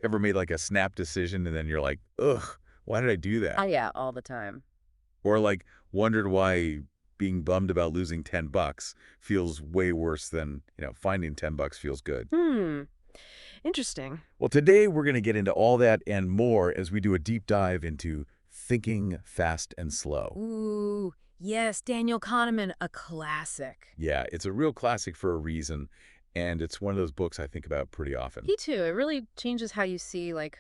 Ever made like a snap decision and then you're like, ugh, why did I do that? Yeah, all the time. Or like wondered why being bummed about losing $10 feels way worse than, finding $10 feels good. Hmm, interesting. Well, today we're going to get into all that and more as we do a deep dive into thinking fast and slow. Ooh, yes, Daniel Kahneman, a classic. Yeah, it's a real classic for a reason, and it's one of those books I think about pretty often. He too, it really changes how you see, like,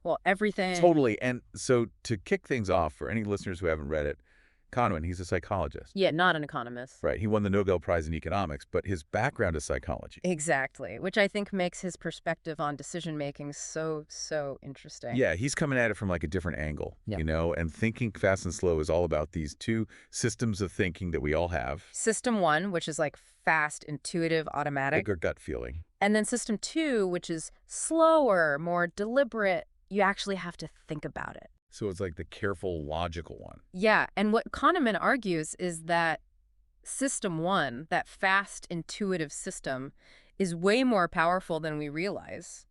well, everything. Totally. And so to kick things off, for any listeners who haven't read it, Kahneman, he's a psychologist, Yeah, not an economist. right? He won the Nobel Prize in economics, but his background is psychology. Exactly, which I think makes his perspective on decision-making so interesting. Yeah, he's coming at it from like a different angle, Yeah. and thinking fast and slow is all about these two systems of thinking that we all have, System 1, which is like fast, intuitive, like automatic. our gut feeling. And then system 2, which is slower, more deliberate. You actually have to think about it. So it's like the careful, logical one. Yeah, and what Kahneman argues is that system 1, that fast, intuitive system, is way more powerful than we realize.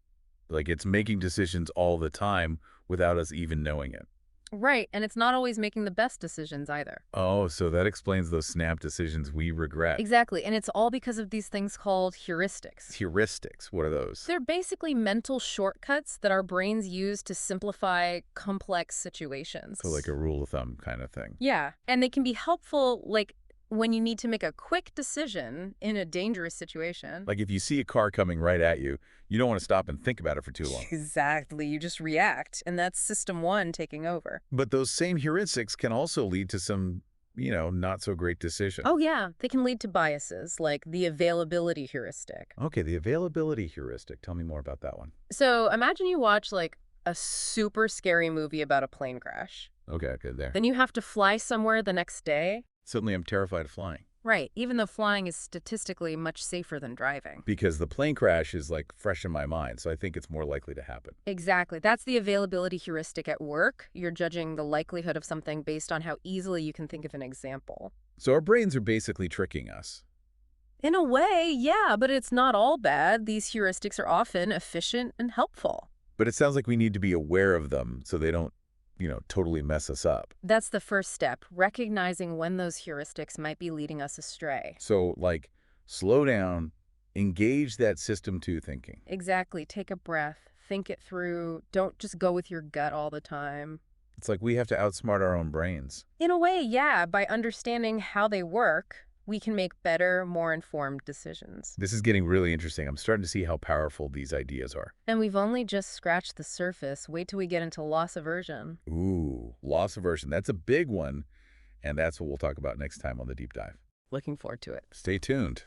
Like it's making decisions all the time without us even knowing it. Right, and it's not always making the best decisions either. Oh, so that explains those snap decisions we regret. Exactly, and it's all because of these things called heuristics. Heuristics, what are those? They're basically mental shortcuts that our brains use to simplify complex situations. So like a rule of thumb kind of thing. Yeah, and they can be helpful, like, when you need to make a quick decision in a dangerous situation. Like if you see a car coming right at you, you don't want to stop and think about it for too long. Exactly, you just react, and that's system 1 taking over. But those same heuristics can also lead to some, not so great decisions. Oh yeah, they can lead to biases, like the availability heuristic. Okay, the availability heuristic. Tell me more about that one. So imagine you watch, like, a super scary movie about a plane crash. Okay, there. Then you have to fly somewhere the next day. Suddenly I'm terrified of flying. Right, even though flying is statistically much safer than driving. Because the plane crash is like fresh in my mind, so I think it's more likely to happen. Exactly. That's the availability heuristic at work. You're judging the likelihood of something based on how easily you can think of an example. So our brains are basically tricking us. In a way, yeah, but it's not all bad. These heuristics are often efficient and helpful. But it sounds like we need to be aware of them so they don't, totally mess us up. That's the first step, recognizing when those heuristics might be leading us astray. So, like, slow down, engage that system two thinking. Exactly. Take a breath, think it through. Don't just go with your gut all the time. It's like we have to outsmart our own brains. In a way, yeah, by understanding how they work, we can make better, more informed decisions. This is getting really interesting. I'm starting to see how powerful these ideas are. And we've only just scratched the surface. Wait till we get into loss aversion. Ooh, loss aversion. That's a big one. And that's what we'll talk about next time on the deep dive. Looking forward to it. Stay tuned.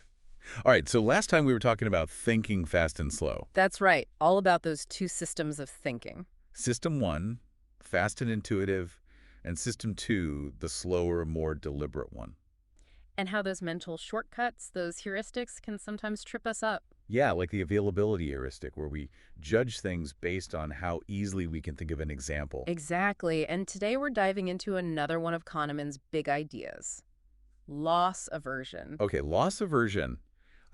All right, so last time we were talking about thinking fast and slow. That's right. All about those two systems of thinking. System one, fast and intuitive, and system two, the slower, more deliberate one. And how those mental shortcuts, those heuristics, can sometimes trip us up. Yeah, like the availability heuristic, where we judge things based on how easily we can think of an example. Exactly. And today we're diving into another one of Kahneman's big ideas, loss aversion. Okay, loss aversion.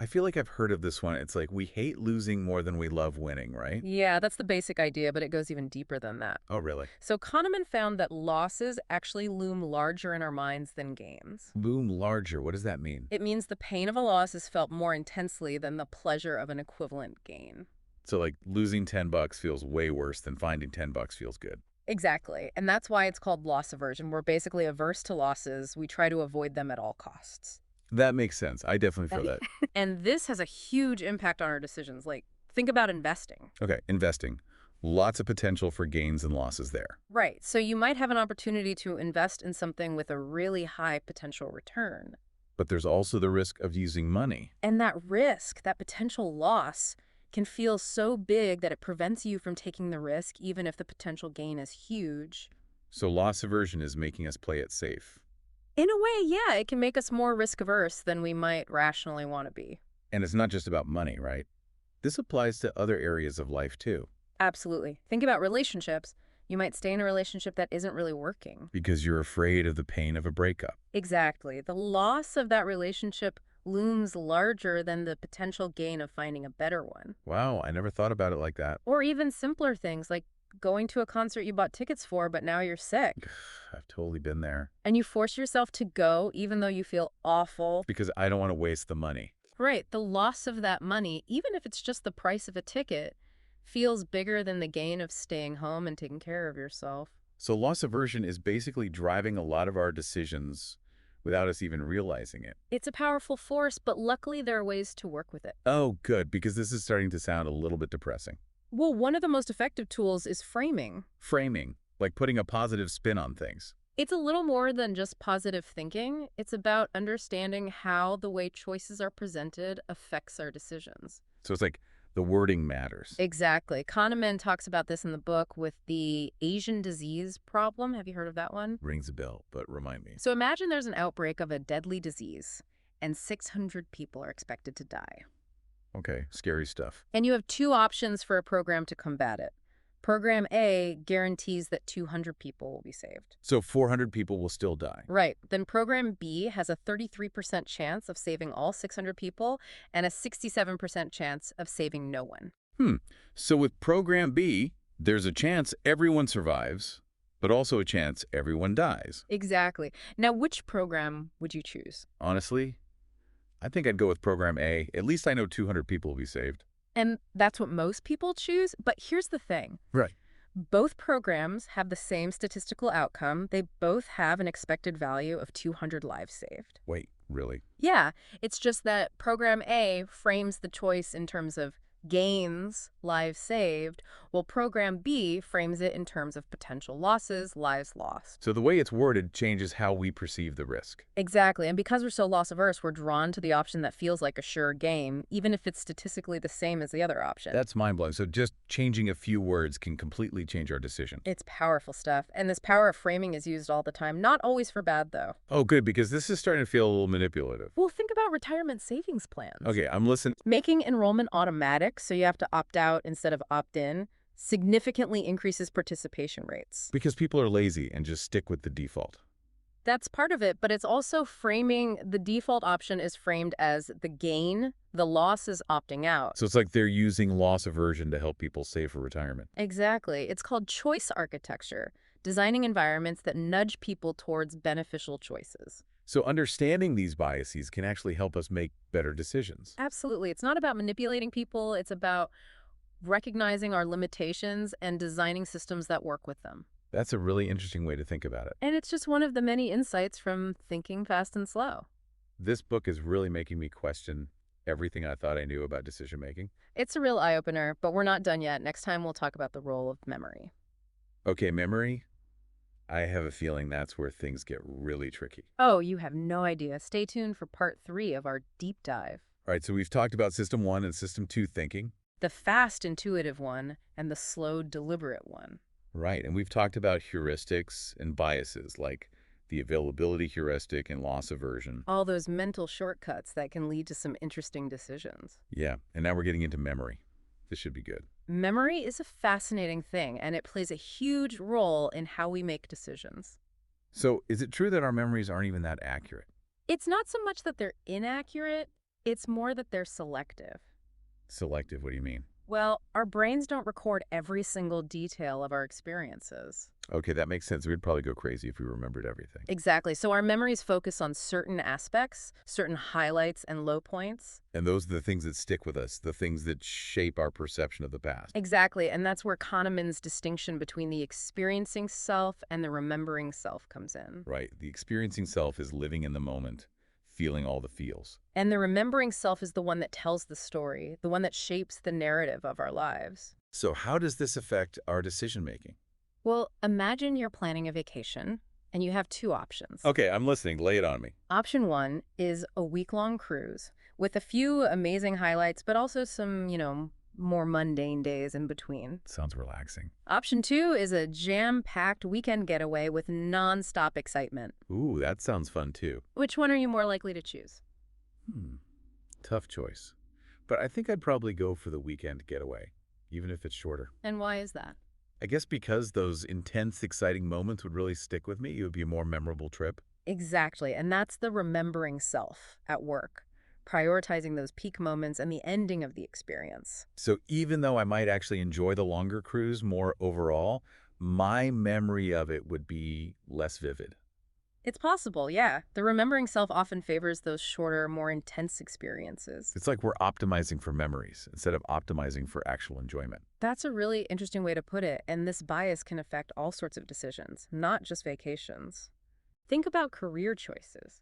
I feel like I've heard of this one. It's like we hate losing more than we love winning, right? Yeah, that's the basic idea, but it goes even deeper than that. Oh, really? So Kahneman found that losses actually loom larger in our minds than gains. Loom larger. What does that mean? It means the pain of a loss is felt more intensely than the pleasure of an equivalent gain. So like losing $10 feels way worse than finding $10 feels good. Exactly. And that's why it's called loss aversion. We're basically averse to losses. We try to avoid them at all costs. That makes sense. I definitely feel that. And this has a huge impact on our decisions. Like, think about investing. Okay, investing. Lots of potential for gains and losses there. Right. So you might have an opportunity to invest in something with a really high potential return. But there's also the risk of using money. And that risk, that potential loss, can feel so big that it prevents you from taking the risk, even if the potential gain is huge. So loss aversion is making us play it safe. In a way, yeah, it can make us more risk-averse than we might rationally want to be. And it's not just about money, right? This applies to other areas of life too. Absolutely. Think about relationships. You might stay in a relationship that isn't really working. Because you're afraid of the pain of a breakup. Exactly. The loss of that relationship looms larger than the potential gain of finding a better one. Wow, I never thought about it like that. Or even simpler things like going to a concert you bought tickets for, but now you're sick. I've totally been there. And you force yourself to go even though you feel awful. Because I don't want to waste the money. Right, the loss of that money, even if it's just the price of a ticket, feels bigger than the gain of staying home and taking care of yourself. So loss aversion is basically driving a lot of our decisions without us even realizing it. It's a powerful force, but luckily there are ways to work with it. Oh, good, because this is starting to sound a little bit depressing. Well, one of the most effective tools is framing. Framing, like putting a positive spin on things. It's a little more than just positive thinking. It's about understanding how the way choices are presented affects our decisions. So it's like the wording matters. Exactly. Kahneman talks about this in the book with the Asian disease problem. Have you heard of that one? Rings a bell, but remind me. So imagine there's an outbreak of a deadly disease, and 600 people are expected to die. Okay, scary stuff. And you have two options for a program to combat it. Program A guarantees that 200 people will be saved. So 400 people will still die. Right. Then Program B has a 33% chance of saving all 600 people and a 67% chance of saving no one. So with Program B, there's a chance everyone survives, but also a chance everyone dies. Exactly. Now, which program would you choose? Honestly, I think I'd go with Program A. At least I know 200 people will be saved. And that's what most people choose. But here's the thing. Right. Both programs have the same statistical outcome. They both have an expected value of 200 lives saved. Wait, really? Yeah, it's just that Program A frames the choice in terms of gains, lives saved, while Program B frames it in terms of potential losses, lives lost. So the way it's worded changes how we perceive the risk. Exactly, and because we're so loss-averse, we're drawn to the option that feels like a sure game, even if it's statistically the same as the other option. That's mind-blowing. So just changing a few words can completely change our decision. It's powerful stuff, and this power of framing is used all the time, not always for bad, though. Oh, good, because this is starting to feel a little manipulative. Well, think about retirement savings plans. Okay, I'm listening. Making enrollment automatic, so you have to opt out instead of opt in, significantly increases participation rates. Because people are lazy and just stick with the default. That's part of it, but it's also framing the default option is framed as the gain, the loss is opting out. So it's like they're using loss aversion to help people save for retirement. Exactly. It's called choice architecture, designing environments that nudge people towards beneficial choices. So understanding these biases can actually help us make better decisions. Absolutely. It's not about manipulating people. It's about recognizing our limitations and designing systems that work with them. That's a really interesting way to think about it. And it's just one of the many insights from Thinking Fast and Slow. This book is really making me question everything I thought I knew about decision making. It's a real eye-opener, but we're not done yet. Next time we'll talk about the role of memory. Okay, memory. I have a feeling that's where things get really tricky. Oh, you have no idea. Stay tuned for part 3 of our deep dive. All right, so we've talked about System 1 and System 2 thinking. The fast, intuitive one and the slow, deliberate one. Right, and we've talked about heuristics and biases like the availability heuristic and loss aversion. All those mental shortcuts that can lead to some interesting decisions. Yeah, and now we're getting into memory. This should be good. Memory is a fascinating thing, and it plays a huge role in how we make decisions. So is it true that our memories aren't even that accurate? It's not so much that they're inaccurate, it's more that they're selective. Selective, what do you mean? Well, our brains don't record every single detail of our experiences. Okay, that makes sense. We'd probably go crazy if we remembered everything. Exactly. So our memories focus on certain aspects, certain highlights and low points. And those are the things that stick with us, the things that shape our perception of the past. Exactly. And that's where Kahneman's distinction between the experiencing self and the remembering self comes in. Right. The experiencing self is living in the moment, feeling all the feels. And the remembering self is the one that tells the story, the one that shapes the narrative of our lives. So how does this affect our decision-making? Well, imagine you're planning a vacation, and you have two options. Okay, I'm listening. Lay it on me. Option 1 is a week-long cruise with a few amazing highlights, but also some, more mundane days in between. Sounds relaxing. Option 2 is a jam-packed weekend getaway with non-stop excitement. Ooh, that sounds fun too. Which one are you more likely to choose? Tough choice. But I think I'd probably go for the weekend getaway, even if it's shorter. And why is that? I guess because those intense, exciting moments would really stick with me. It would be a more memorable trip. Exactly, and that's the remembering self at work. prioritizing those peak moments and the ending of the experience. So even though I might actually enjoy the longer cruise more overall, my memory of it would be less vivid. It's possible, yeah. The remembering self often favors those shorter, more intense experiences. It's like we're optimizing for memories instead of optimizing for actual enjoyment. That's a really interesting way to put it, and this bias can affect all sorts of decisions, not just vacations. Think about career choices.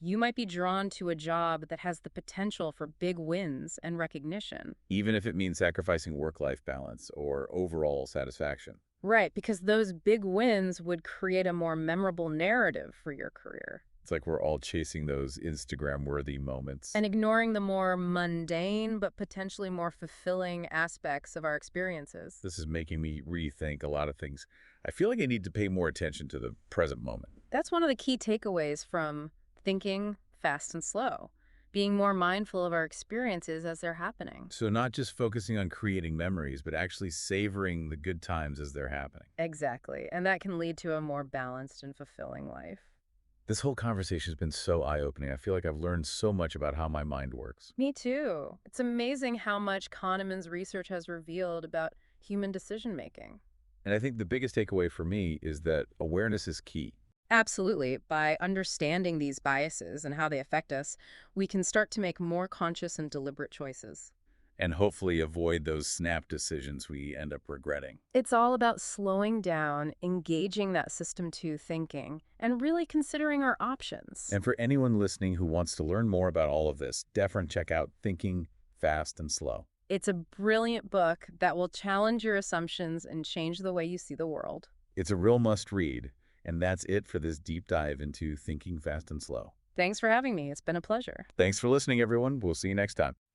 You might be drawn to a job that has the potential for big wins and recognition. Even if it means sacrificing work-life balance or overall satisfaction. Right, because those big wins would create a more memorable narrative for your career. It's like we're all chasing those Instagram-worthy moments. And ignoring the more mundane but potentially more fulfilling aspects of our experiences. This is making me rethink a lot of things. I feel like I need to pay more attention to the present moment. That's one of the key takeaways from thinking fast and slow, being more mindful of our experiences as they're happening. So not just focusing on creating memories, but actually savoring the good times as they're happening. Exactly. And that can lead to a more balanced and fulfilling life. This whole conversation has been so eye-opening. I feel like I've learned so much about how my mind works. Me too. It's amazing how much Kahneman's research has revealed about human decision making. And I think the biggest takeaway for me is that awareness is key. Absolutely. By understanding these biases and how they affect us, we can start to make more conscious and deliberate choices. And hopefully avoid those snap decisions we end up regretting. It's all about slowing down, engaging that system two thinking, and really considering our options. And for anyone listening who wants to learn more about all of this, definitely check out Thinking Fast and Slow. It's a brilliant book that will challenge your assumptions and change the way you see the world. It's a real must-read, and that's it for this deep dive into Thinking Fast and Slow. Thanks for having me. It's been a pleasure. Thanks for listening, everyone. We'll see you next time.